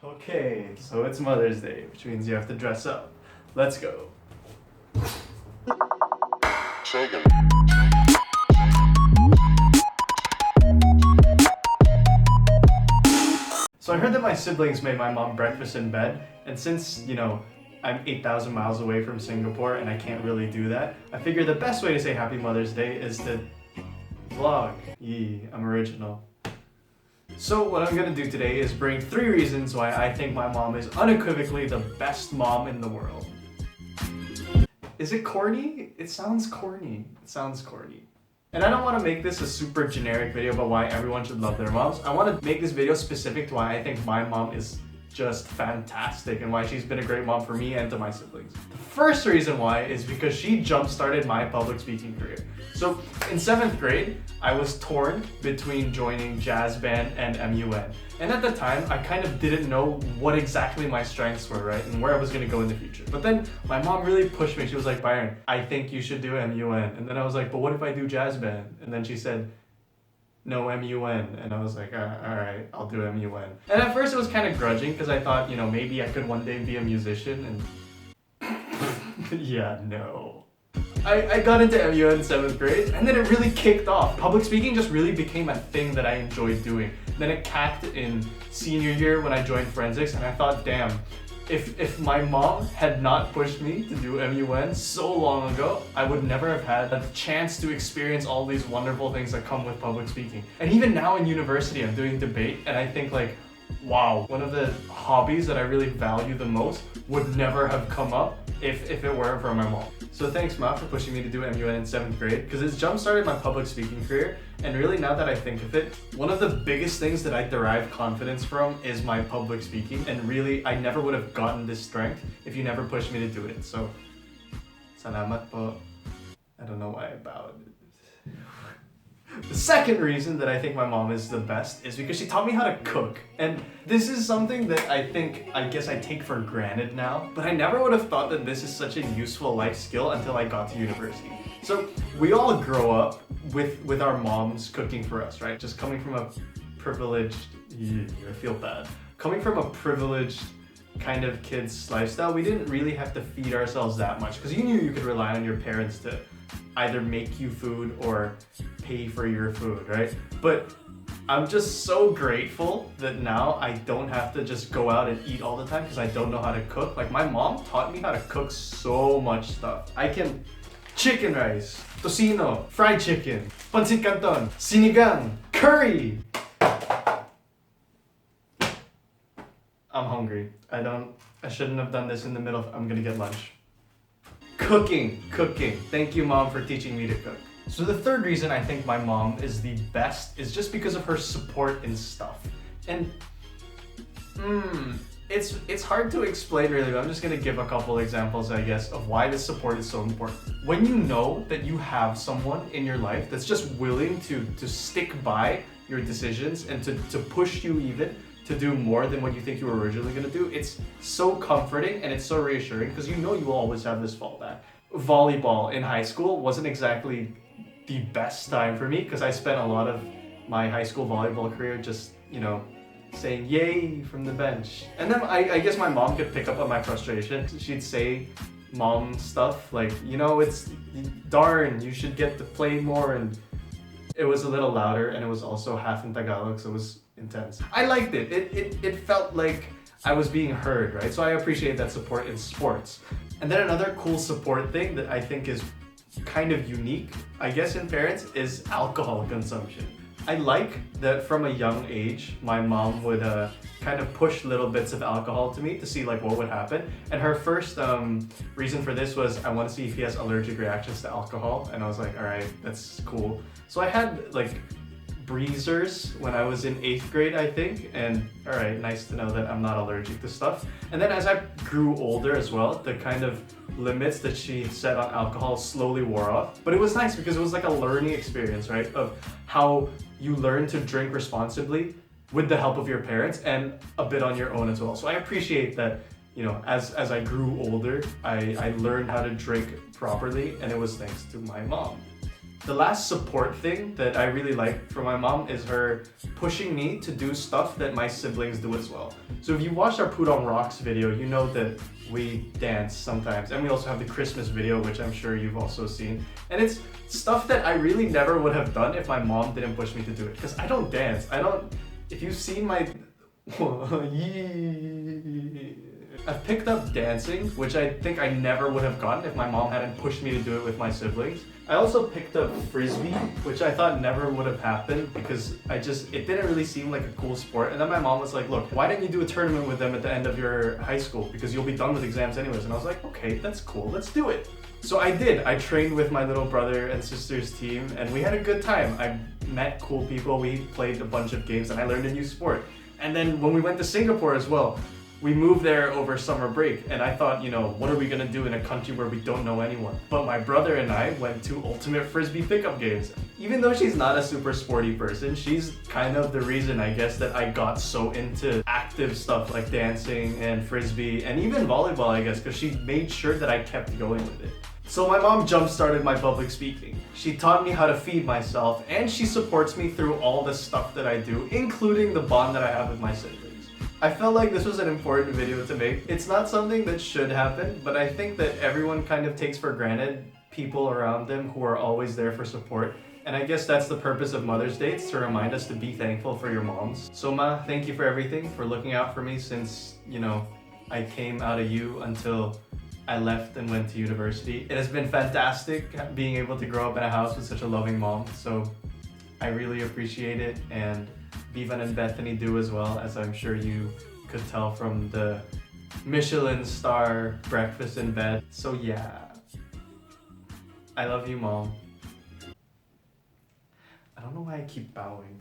Okay, so it's Mother's Day, which means you have to dress up. Let's go. So I heard that my siblings made my mom breakfast in bed, and since, I'm 8,000 miles away from Singapore and I can't really do that, I figured the best way to say Happy Mother's Day is to vlog. Yee, I'm original. So what I'm gonna do today is bring 3 reasons why I think my mom is unequivocally the best mom in the world. Is it corny? It sounds corny. And I don't want to make this a super generic video about why everyone should love their moms. I want to make this video specific to why I think my mom is just fantastic and why she's been a great mom for me and to my siblings. The first reason why is because she jump-started my public speaking career. So in 7th grade, I was torn between joining jazz band and MUN. And at the time, I kind of didn't know what exactly my strengths were, right? And where I was gonna go in the future. But then my mom really pushed me. She was like, Byron, I think you should do MUN. And then I was like, but what if I do jazz band? And then she said, no, MUN. And I was like, all right, I'll do MUN. And at first it was kind of grudging because I thought, maybe I could one day be a musician and yeah, no. I got into MUN in 7th grade and then it really kicked off. Public speaking just really became a thing that I enjoyed doing. Then it capped in senior year when I joined forensics and I thought, damn, if my mom had not pushed me to do MUN so long ago, I would never have had a chance to experience all these wonderful things that come with public speaking. And even now in university, I'm doing debate and I think like, wow, one of the hobbies that I really value the most would never have come up if it weren't for my mom. So thanks, Ma, for pushing me to do MUN in 7th grade because it's jump-started my public speaking career. And really, now that I think of it, one of the biggest things that I derive confidence from is my public speaking. And really, I never would have gotten this strength if you never pushed me to do it. So, salamat po. I don't know why I bowed. The second reason that I think my mom is the best is because she taught me how to cook. And this is something that I guess I take for granted now, but I never would have thought that this is such a useful life skill until I got to university. So we all grow up with our moms cooking for us, right? Just coming from a privileged, I feel bad. Coming from a privileged kind of kid's lifestyle, we didn't really have to feed ourselves that much because you knew you could rely on your parents to either make you food or pay for your food, right? But I'm just so grateful that now I don't have to just go out and eat all the time because I don't know how to cook. Like my mom taught me how to cook so much stuff. I can chicken rice, tocino, fried chicken, pancit canton, sinigang, curry. I'm hungry. I shouldn't have done this in the middle. I'm gonna get lunch. Cooking. Thank you, Mom, for teaching me to cook. So the third reason I think my mom is the best is just because of her support in stuff. And it's hard to explain really, but I'm just gonna give a couple examples, I guess, of why this support is so important. When you know that you have someone in your life that's just willing to stick by your decisions and to push you even to do more than what you think you were originally going to do, it's so comforting and it's so reassuring because you know you will always have this fallback. Volleyball in high school wasn't exactly the best time for me because I spent a lot of my high school volleyball career just, saying yay from the bench. And then I guess my mom could pick up on my frustration. She'd say mom stuff like, it's darn, you should get to play more. And it was a little louder and it was also half in Tagalog, so it was intense. I liked it. It felt like I was being heard, right? So I appreciate that support in sports. And then another cool support thing that I think is kind of unique, I guess, in parents is alcohol consumption. I like that from a young age, my mom would kind of push little bits of alcohol to me to see like what would happen. And her first reason for this was, I want to see if he has allergic reactions to alcohol. And I was like, all right, that's cool. So I had like breezers when I was in 8th grade, I think. And all right, nice to know that I'm not allergic to stuff. And then as I grew older as well, the kind of limits that she set on alcohol slowly wore off. But it was nice because it was like a learning experience, right? Of how you learn to drink responsibly with the help of your parents and a bit on your own as well. So I appreciate that, as I grew older, I learned how to drink properly, and it was thanks to my mom. The last support thing that I really like from my mom is her pushing me to do stuff that my siblings do as well. So if you watched our Pudong Rocks video, you know that we dance sometimes. And we also have the Christmas video, which I'm sure you've also seen. And it's stuff that I really never would have done if my mom didn't push me to do it. Because I don't dance. If you've seen my... I've picked up dancing, which I think I never would have gotten if my mom hadn't pushed me to do it with my siblings. I also picked up frisbee, which I thought never would have happened because it didn't really seem like a cool sport. And then my mom was like, look, why didn't you do a tournament with them at the end of your high school? Because you'll be done with exams anyways. And I was like, okay, that's cool, let's do it. So I did. I trained with my little brother and sister's team and we had a good time. I met cool people, we played a bunch of games and I learned a new sport. And then when we went to Singapore as well, we moved there over summer break and I thought, what are we gonna do in a country where we don't know anyone? But my brother and I went to ultimate frisbee pickup games. Even though she's not a super sporty person, she's kind of the reason, I guess, that I got so into active stuff like dancing and frisbee and even volleyball, I guess, because she made sure that I kept going with it. So my mom jump-started my public speaking. She taught me how to feed myself and she supports me through all the stuff that I do, including the bond that I have with my siblings. I felt like this was an important video to make. It's not something that should happen, but I think that everyone kind of takes for granted people around them who are always there for support. And I guess that's the purpose of Mother's Day, it's to remind us to be thankful for your moms. So Ma, thank you for everything, for looking out for me since, I came out of you until I left and went to university. It has been fantastic being able to grow up in a house with such a loving mom. So I really appreciate it, and Bevan and Bethany do as well, as I'm sure you could tell from the Michelin star breakfast in bed. So yeah, I love you, Mom. I don't know why I keep bowing.